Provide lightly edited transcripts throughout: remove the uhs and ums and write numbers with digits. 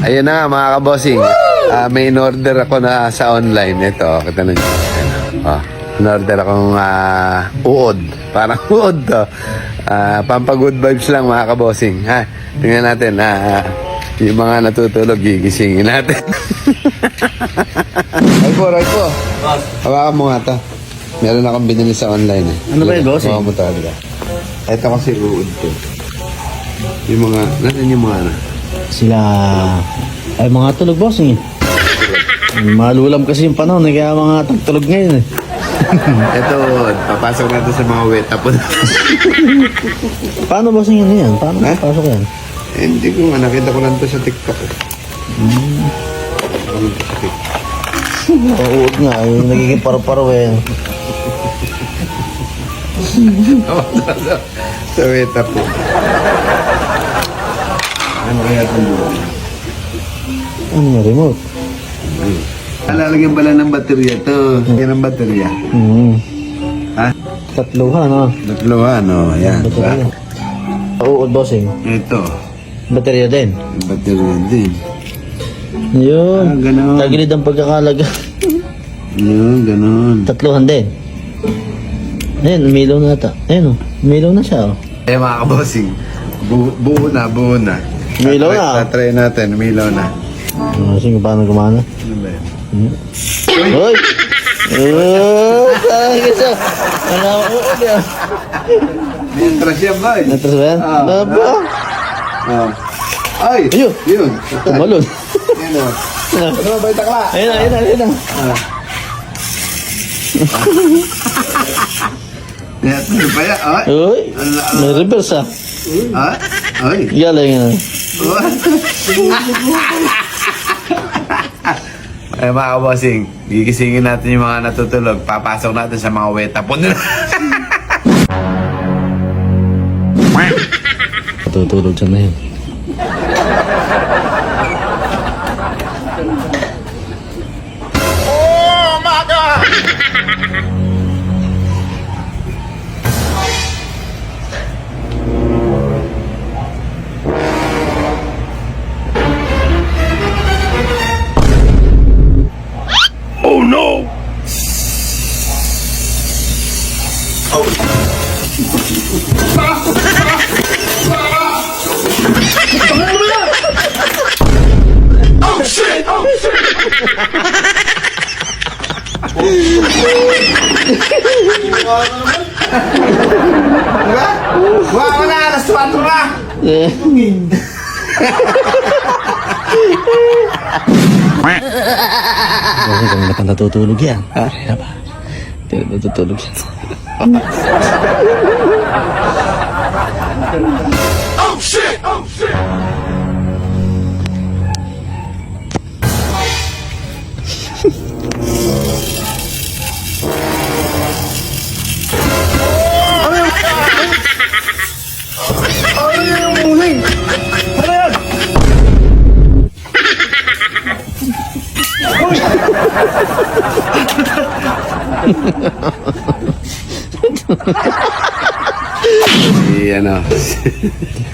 Ayun na nga mga kabossing. May in-order ako na sa online. Ito, kita nyo. In-order akong uod. Parang uod to. Pampagood vibes lang mga kabossing. Ha? Tingnan natin. Yung mga natutulog, gigisingin natin. Ay po. Boss. Hawakan mo nga to. Meron akong binili sa online eh. Ano ba yun, boss? Hawakan mo talaga. Ito kasi uod ko. Yung mga, natin yung mga Sila... Ay, mga tulog, boss, eh. Malulam kasi yung panahon, eh, kaya mga tagtulog ngayon, eh. Ito, papasok natin sa mga wet tapon. Paano, boss, yun yan? Paano pasok yan? Hindi ko nga, nakita ko lang to sa TikTok. Uod nga, yung nagiging paro-paro, eh. Sa wet tapon. Ano kaya itong buwan? Ano yung remote? Lalagyan pala ng baterya to. Yan ang baterya. Ha? Tatluhan, no? Tatluhan, no? Ayan. Baterya. Uod, bossing. Ito. Baterya din. Yung baterya din. Yun. Ganon. Tagilid ang pagkakalaga. Yun, ganon. Tatluhan din. Ayun, umilaw na ata. Ayun, umilaw na siya, oh. Eh mga kabosing, buo na. Umilaw na. Tatry natin, umilaw na. Sige, paano gumana? Ano ba yun? Hoy! Sagis ah! Ano ako niya? May atras yan ba eh? Natras ba yan? Aba! Ay! Ayun! Yun! Tumalon! Ayun o. Ano ba yung takla? Ayun na! Ano ba yan? Ay! Uy! May reverse ah! Ay! Ay! Galing ah! Ay mga kabosing, gigisingin natin yung mga natutulog. Papasok natin sa mga wet tapon nila. Tutulog siya na yun. Diba? Wala ko na, alas 4 na! Kasi kung na pa natutulog yan. Kaya ba? Hindi na natutulog yan.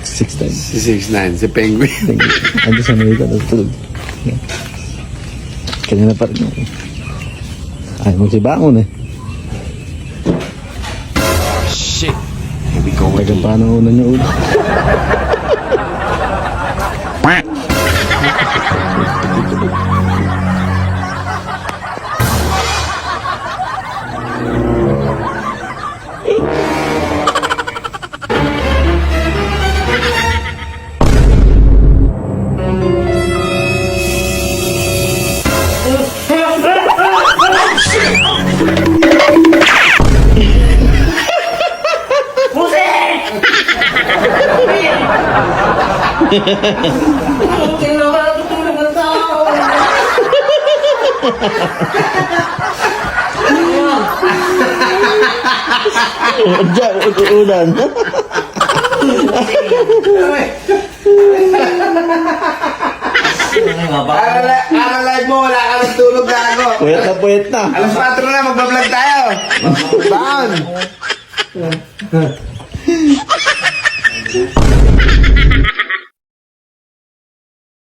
Si 6 times. si 6'9", si Penguin. Ando sa Amerika, natutulog. Kanina pa rin ako. Ay, magsibangon eh. Shit! Here we go Tagal pa ng una niya ulo. Diyan, uulan. Live mo, wala ka ng tulog na ako. Puyat na. Alas 4 na, magbablog tayo. Saan?